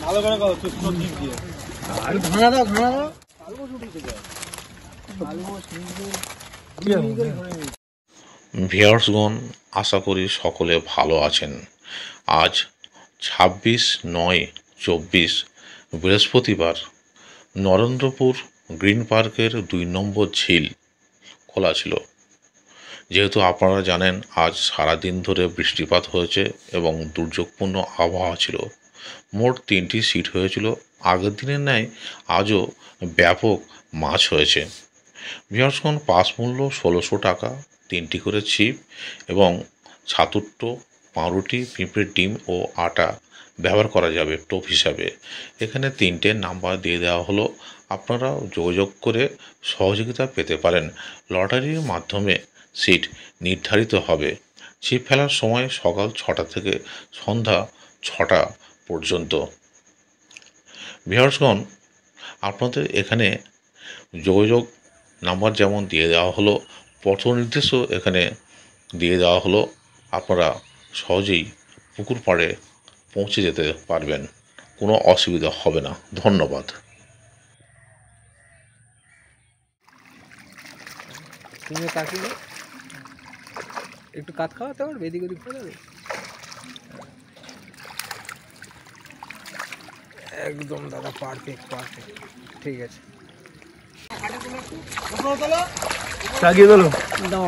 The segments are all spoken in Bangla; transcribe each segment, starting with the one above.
ভালো করে কও শুকনো ডিম দিয়ে আর ভাঙা দাও আলু ছুটি থেকে আলু ভিউয়ার্সগণ, আশা করি সকলে ভালো আছেন। আজ 26/9/24 বৃহস্পতিবার নরেন্দ্রপুর গ্রিন পার্কের 2 নম্বর ঝিল খোলা ছিল। যেহেতু আপনারা জানেন আজ সারাদিন ধরে বৃষ্টিপাত হয়েছে এবং দুর্যোগপূর্ণ আবহাওয়া ছিল। মোট 3টি সিট হয়েছিল। আগের দিনের ন্যায় আজও ব্যাপক মাছ হয়েছে। ভিউয়ার্সগণ, পাস মূল্য 1600 টাকা, 3টি করে ছিপ এবং ছাতুট্টো, পাউরুটি, পিঁপড়ের ডিম ও আটা ব্যবহার করা যাবে টোপ হিসাবে। এখানে 3টে নাম্বার দিয়ে দেওয়া হলো, আপনারা যোগাযোগ করে সহযোগিতা পেতে পারেন। লটারির মাধ্যমে সিট নির্ধারিত হবে। ছিপ ফেলার সময় সকাল 6টা থেকে সন্ধ্যা 6টা পর্যন্ত। ভিউয়ার্সগণ, আপনাদের এখানে যোগাযোগ নাম্বার যেমন দিয়ে দেওয়া হলো, পথ নির্দেশও এখানে দিয়ে দেওয়া হলো। আপনারা সহজেই পুকুর পাড়ে পৌঁছে যেতে পারবেন, কোনো অসুবিধা হবে না। ধন্যবাদ। তুমি তাকিয়ে একটু কাত খাওয়াতে পারবে, এদিক ওদিক হয়ে যাবে। একদম দাদা, পারফেক্ট। ঠিক আছে, তাকিয়ে তোলো। দাও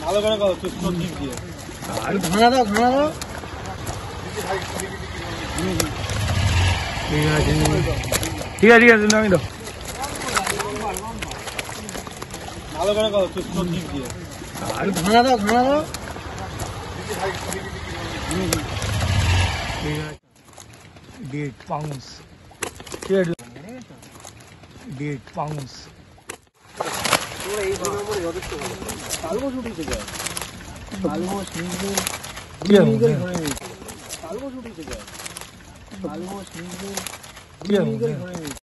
ভালো করে কও শুকনো ডিম দিয়ে আর ভাঙা দাও ঠিক আছে আমি দাও। ভালো করে কও শুকনো ডিম দিয়ে আর ভাঙা দাও डेढ़ पाउंस আলু ছুটি থেকে আলু ছুটি থেকে